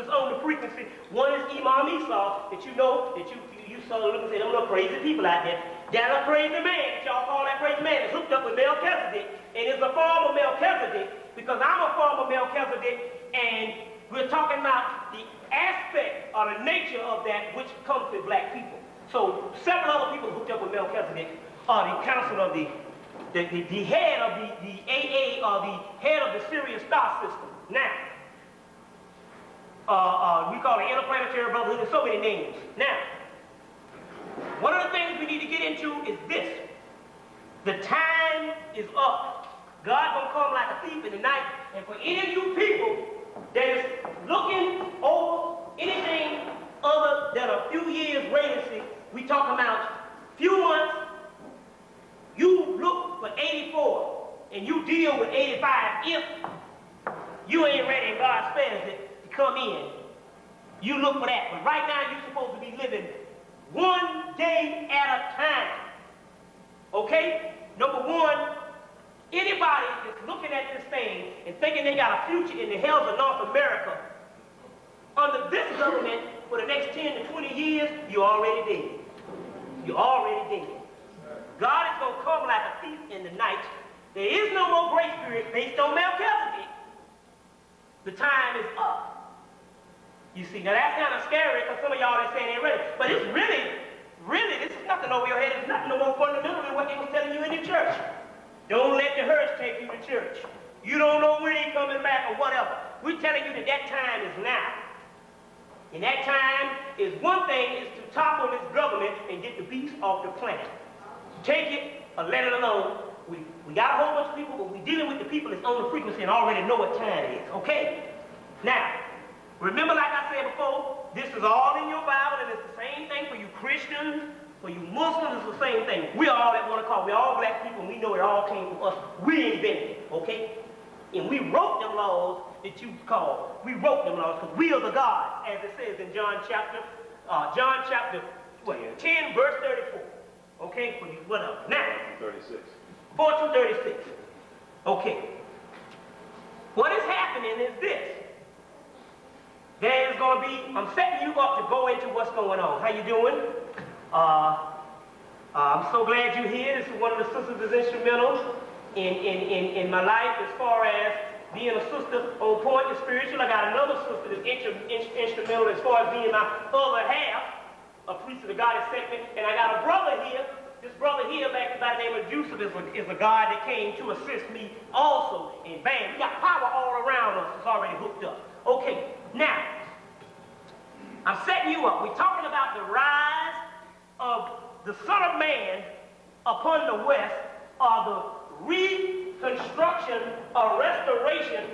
that's on the frequency. One is Imam Esau, that you know, that you saw look and say, them little crazy people out there. That little crazy man, that y'all call that crazy man, is hooked up with Melchizedek, and is a form of Melchizedek, because I'm a form of Melchizedek, and we're talking about the aspect or the nature of that which comes with black people. So several other people hooked up with Melchizedek are the council of the head of the AA, or the head of the Sirius star system. Now, we call it Interplanetary Brotherhood. There's so many names. Now, one of the things we need to get into is this. The time is up. God's gonna come like a thief in the night, and for any of you people that is looking over anything other than a few years latency, we talking about few months, you look for 84 and you deal with 85 if you ain't ready and God spares it to come in. You look for that. But right now you're supposed to be living one day at a time. Okay? Number one, anybody that's looking at this thing and thinking they got a future in the hells of North America, under this government for the next 10 to 20 years, you're already dead. You're already dead. God is going to come like a thief in the night. There is no more grace period based on Melchizedek. The time is up. You see, now that's kind of scary because some of y'all are saying they ain't ready. But it's really, this is nothing over your head. It's nothing no more fundamental than what they was telling you in the church. Don't let the hearse take you to church. You don't know when he's coming back or whatever. We're telling you that that time is now. And that time is one thing is to topple this government and get the beast off the planet. Take it or let it alone. We got a whole bunch of people, but we're dealing with the people that's on the frequency and already know what time it is, okay? Now, remember like I said before, this is all in your Bible, and it's the same thing for you Christians, for you Muslims, it's the same thing. We all at one call. We're all black people, and we know it all came from us. We invented it, okay? And we wrote them laws that you call. We wrote them laws because we are the gods, as it says in John chapter 10, verse 34. Okay, for you, whatever. Now, 36. 4 to 36. Okay. What is happening is this. There is going to be, I'm setting you up to go into what's going on. How you doing? I'm so glad you're here. This is one of the sisters that's instrumental in my life as far as being a sister on point and spiritual. I got another sister that's instrumental as far as being my other half, a priest of the goddess segment, and I got a brother here. This brother here, by the name of Joseph, is a God that came to assist me also. And bam, we got power all around us. It's already hooked up. Okay, now, I'm setting you up. We're talking about the rise of the Son of Man upon the West, or the reconstruction, or restoration,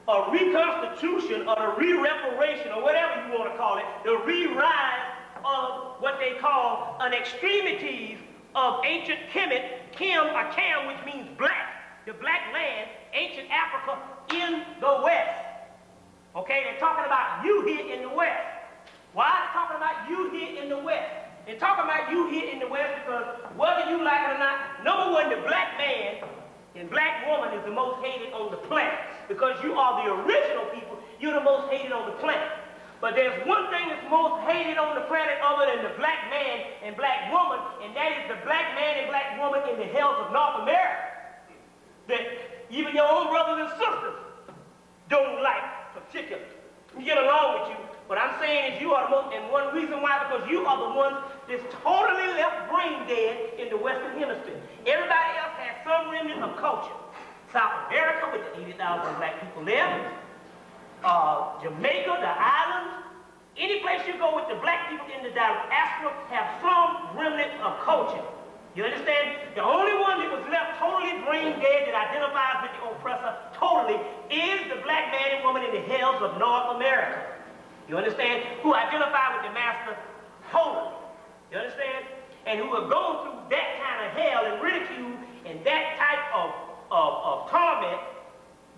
or reconstitution, or the re-reparation, or whatever you want to call it, the re-rise of what they call an extremities of ancient Kemet, Kim or Cam, which means black, the black land, ancient Africa in the West. Okay, they're talking about you here in the West. Why are they talking about you here in the West? They're talking about you here in the West because whether you like it or not, number one, the black man and black woman is the most hated on the planet because you are the original people. You're the most hated on the planet. But there's one thing that's most hated on the planet other than the black man and black woman, and that is the black man and black woman in the hells of North America. That even your own brothers and sisters don't like particularly. We get along with you. What I'm saying is you are the most, and one reason why, because you are the ones that's totally left brain dead in the Western Hemisphere. Everybody else has some remnant of culture. South America with the 80,000 black people there. Jamaica, the islands, any place you go with the black people in the diaspora have some remnant of culture. You understand? The only one that was left totally brain dead that identifies with the oppressor totally is the black man and woman in the hells of North America. You understand? Who identify with the master totally. You understand? And who are going through that kind of hell and ridicule and that type of torment,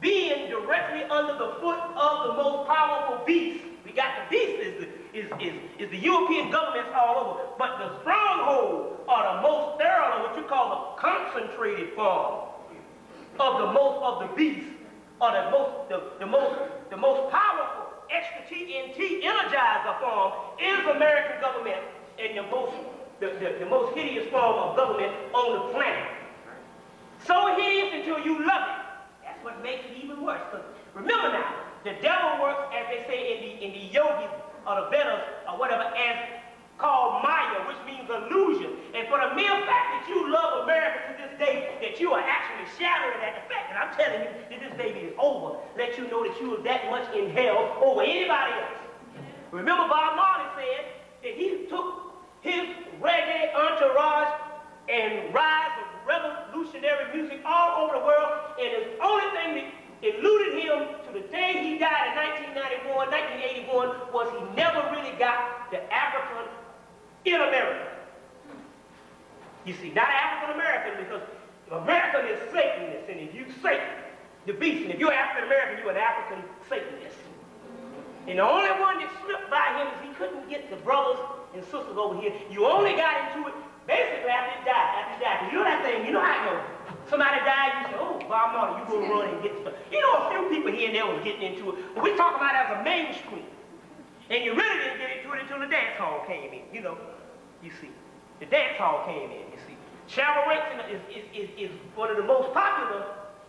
being directly under the foot of the most powerful beast. We got the beast is the European governments all over, but the stronghold are the most sterile, or what you call the concentrated form of the beast, or the most powerful extra TNT energizer form is American government in the most hideous form of government on the planet. So hideous until you love it. That's what makes it even worse. Because remember now, the devil works, as they say in the yogis or the Vedas or whatever, as called Maya, which means illusion. And for the mere fact that you love America to this day, that you are actually shattering at the fact that I'm telling you that this baby is over, let you know that you are that much in hell over anybody else. Remember Bob Marley said that he took his reggae entourage and rise of revolutionary music all over the world, and the only thing that eluded him to the day he died in 1981 was he never really got the African in America. You see, not African American, because American is Satanist, and if you Satan, the beast, and if you're African American, you're an African Satanist. And the only one that slipped by him is he couldn't get the brothers and sisters over here. You only got into it basically after he died. You know that thing, you know how I know. Somebody died, you say, oh, Bob Marley, you go run and get stuff. You know, a few people here and there was getting into it, but we talking about it as a mainstream. And you really didn't get into it until the dance hall came in, you know. You see, the dance hall came in, you see. Cheryl Racing is one of the most popular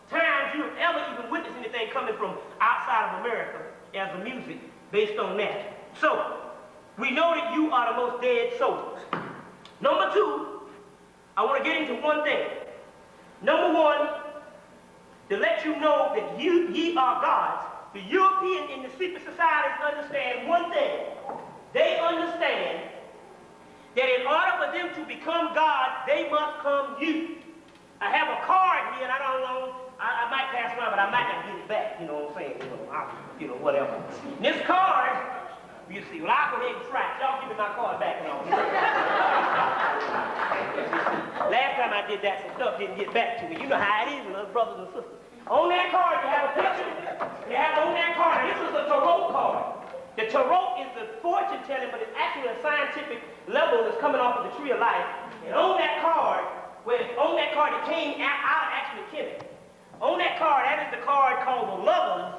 times you have ever even witnessed anything coming from outside of America as a music based on that. So, we know that you are the most dead soldiers. Number two, I want to get into one thing. Number one, to let you know that ye are gods. The European and the secret societies understand one thing. They understand that in order for them to become gods, they must come you. I have a card here, and I don't know, I might pass around, but I might not get it back, you know what I'm saying, whatever. This card, you see, well, I'll go ahead and try it. Y'all give me my card back and all. Last time I did that, some stuff didn't get back to me. You know how it is with us brothers and sisters. On that card, you have a picture. You have on that card, this is a tarot card. The tarot is the fortune telling, but it's actually a scientific level that's coming off of the tree of life. And on that card, it came out of actually chemistry. On that card, that is the card called the Lovers.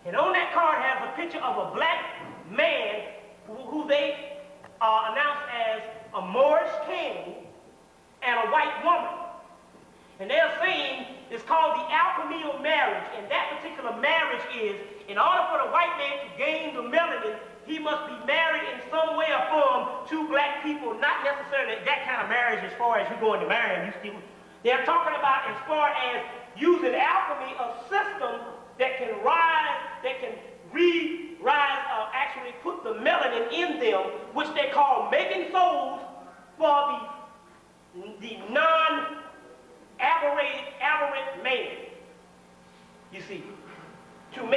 And on that card has a picture of a black man who they announced as a Moorish king and a white woman. And they're saying it's called the alchemy of marriage. And that particular marriage is, in order for the white man to gain the melanin, he must be married in some way or form to black people, not necessarily that kind of marriage as far as you're going to marry them. They're talking about as far as using alchemy, a system that can rise, that can re-rise, actually put the melanin in them, which they call making souls for the non-aberrant man. You see, for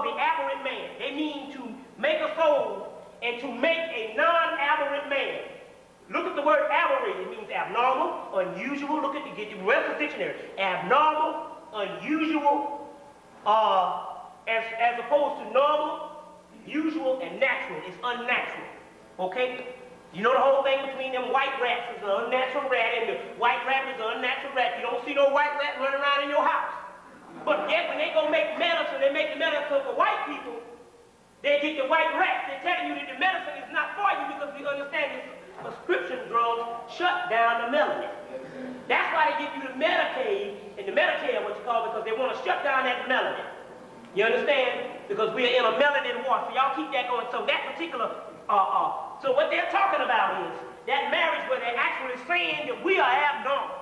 the aberrant man. They mean to make a soul and to make a non-aberrant man. Look at the word aberrant. It means abnormal, unusual. Look at get the rest of the dictionary. Abnormal, unusual, as opposed to normal, usual, and natural. It's unnatural. Okay? You know the whole thing between them white rats is an unnatural rat and the white rabbit is an unnatural rat. You don't see no white rat running around in your house. But yet when they go make medicine, they make the medicine for white people, they get the white rats. They're telling you that the medicine is not for you because we understand that prescription drugs shut down the melanin. That's why they give you the Medicaid and the Medicare, what you call it, because they want to shut down that melanin. You understand? Because we are in a melanin war, so y'all keep that going. So that particular, so what they're talking about is that marriage where they're actually saying that we are abnormal.